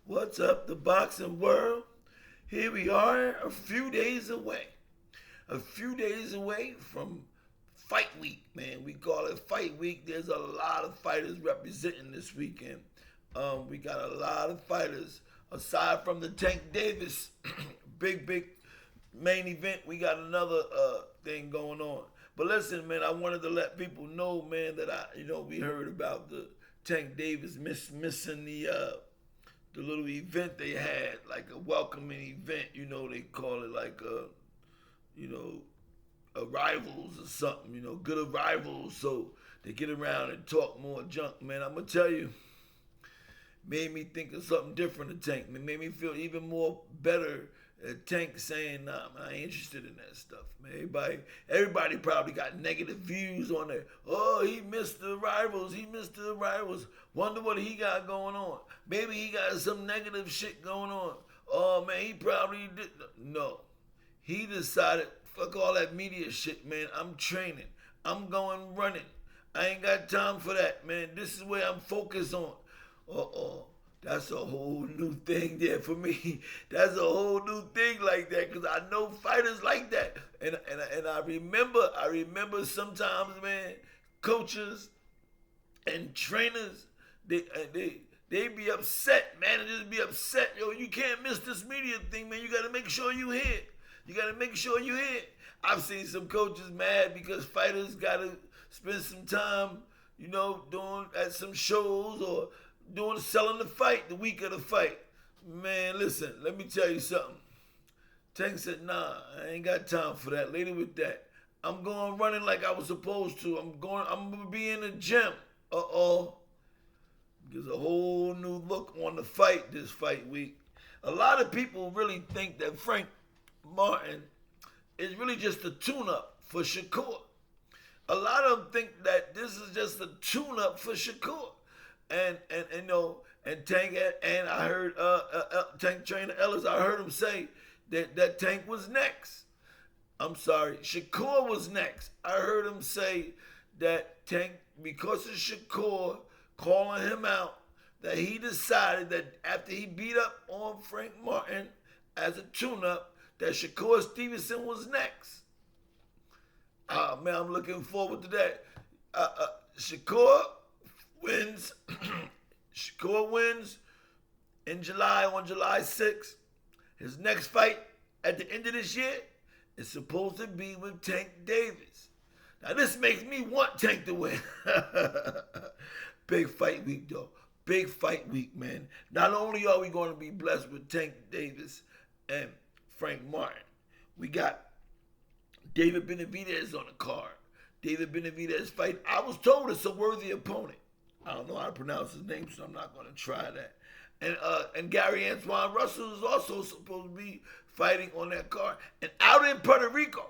What's up, the boxing world? Here we are, a few days away. A few days away from fight week, man. We call it fight week. There's a lot of fighters representing this weekend. We got a lot of fighters. Aside from the Tank Davis big main event, we got another thing going on. But listen, man, I wanted to let people know, man, that we heard about the Tank Davis missing the little event they had, like a welcoming event. They call it like you know, arrivals or something. Good arrivals. So they get around and talk more junk, man. I'm gonna tell you, made me think of something different to Tank. It made me feel even more better. Tank saying, "Nah, man, I ain't interested in that stuff, man." Everybody probably got negative views on it. Oh, he missed the rivals. He missed the rivals. Wonder what he got going on. Maybe he got some negative shit going on. Oh man, he probably did. No, he decided, fuck all that media shit, man. I'm training. I'm going running. I ain't got time for that, man. This is where I'm focused on. Uh-oh. That's a whole new thing there for me. That's a whole new thing like that, because I know fighters like that. And I remember sometimes, man, coaches and trainers, they be upset, managers be upset. Yo, you can't miss this media thing, man. You got to make sure you hit. You got to make sure you hit. I've seen some coaches mad because fighters got to spend some time, doing at some shows or selling the fight the week of the fight. Man, listen, let me tell you something. Tank said, nah, I ain't got time for that. Later with that. I'm going running like I was supposed to. I'm gonna be in the gym. Uh-oh. There's a whole new look on the fight this fight week. A lot of people really think that Frank Martin is really just a tune-up for Shakur. A lot of them think that this is just a tune-up for Shakur. And Tank, and I heard Tank trainer Ellis, I heard him say that Tank was next. I'm sorry, Shakur was next. I heard him say that Tank, because of Shakur calling him out, that he decided that after he beat up on Frank Martin as a tune-up, that Shakur Stevenson was next. Man, I'm looking forward to that. Shakur wins. Shakur wins in July, on July 6th. His next fight at the end of this year is supposed to be with Tank Davis. Now this makes me want Tank to win. Big fight week though. Big fight week, man. Not only are we going to be blessed with Tank Davis and Frank Martin, we got David Benavidez on the card. David Benavidez fight. I was told it's a worthy opponent. I don't know how to pronounce his name, so I'm not going to try that. And Gary Antoine Russell is also supposed to be fighting on that card. And out in Puerto Rico,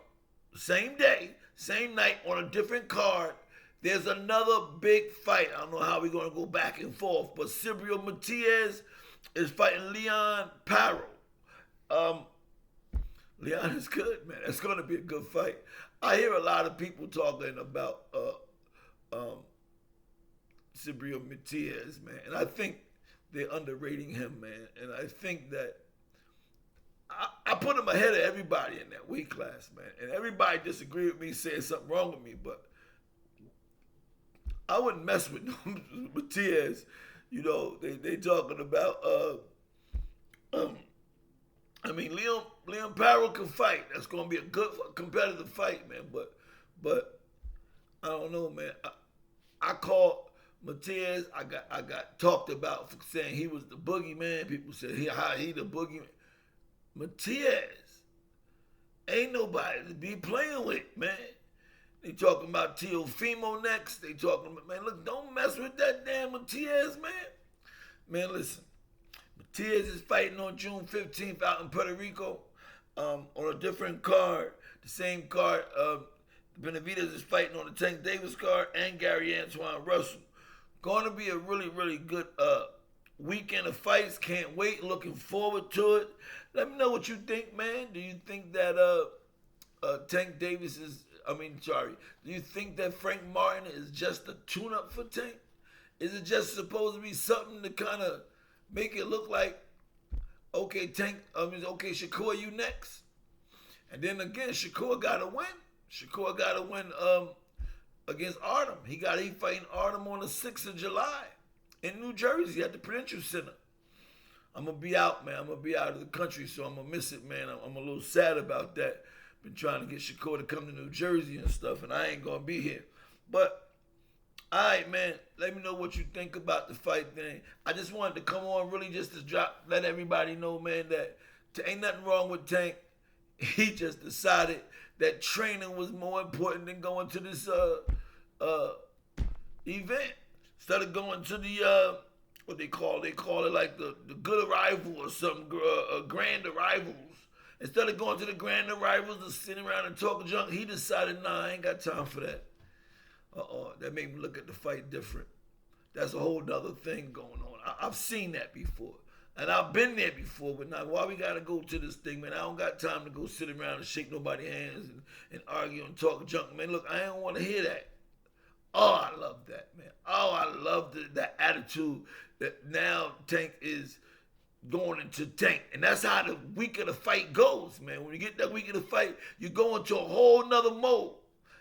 same day, same night, on a different card, there's another big fight. I don't know how we're going to go back and forth, but Silvio Matias is fighting Leon Paro. Leon is good, man. That's going to be a good fight. I hear a lot of people talking about Silvio Matias, man. And I think they're underrating him, man. And I think that I put him ahead of everybody in that weight class, man. And everybody disagree with me, saying something wrong with me, but I wouldn't mess with Matias. They talking about Leon Powell can fight. That's gonna be a good competitive fight, man. But I don't know, man. I call Matias. I got talked about for saying he was the boogeyman. People said he the boogeyman. Matias ain't nobody to be playing with, man. They talking about Teofimo next. They talking about, man, look, don't mess with that damn Matias, man. Man, listen. Matias is fighting on June 15th out in Puerto Rico on a different card. The same card. Benavidez is fighting on the Tank Davis card and Gary Antoine Russell. Going to be a really, really good weekend of fights. Can't wait. Looking forward to it. Let me know what you think, man. Do you think that Tank Davis is... do you think that Frank Martin is just a tune-up for Tank? Is it just supposed to be something to kind of make it look like, okay, okay, Shakur, you next. And then again, Shakur got to win. Shakur got to win against Artem. He fighting Artem on the 6th of July in New Jersey at the Prudential Center. I'm going to be out, man. I'm going to be out of the country, so I'm going to miss it, man. I'm a little sad about that. Been trying to get Shakur to come to New Jersey and stuff, and I ain't going to be here. But, all right, man, let me know what you think about the fight thing. I just wanted to come on really just to let everybody know, man, that ain't nothing wrong with Tank. He just decided that training was more important than going to this event. Instead of going to the what they call it like the good arrival or something, grand arrivals. Instead of going to the grand arrivals and sitting around and talking junk, he decided, nah, I ain't got time for that. That made me look at the fight different. That's a whole nother thing going on. I've seen that before. And I've been there before, but now why we gotta go to this thing, man? I don't got time to go sit around and shake nobody's hands and argue and talk junk, man. Look, I don't want to hear that. Oh, I love that, man. Oh, I love that attitude that now Tank is going into Tank. And that's how the week of the fight goes, man. When you get that week of the fight, you go into a whole nother mode.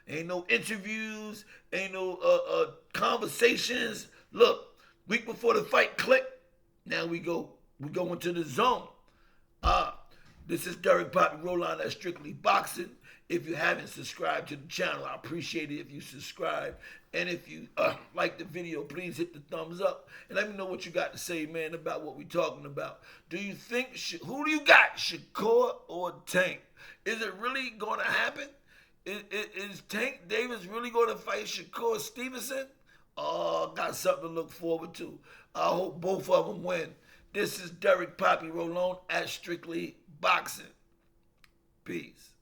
Ain't no interviews, ain't no conversations. Look, week before the fight click, now we go into the zone. This is Derek Poppy Roll-On at Strictly Boxing. If you haven't subscribed to the channel, I appreciate it if you subscribe. And if you like the video, please hit the thumbs up. And let me know what you got to say, man, about what we're talking about. Do you think, who do you got, Shakur or Tank? Is it really going to happen? Is Tank Davis really going to fight Shakur Stevenson? Oh, got something to look forward to. I hope both of them win. This is Derek Poppy Roll-On at Strictly Boxing. Peace.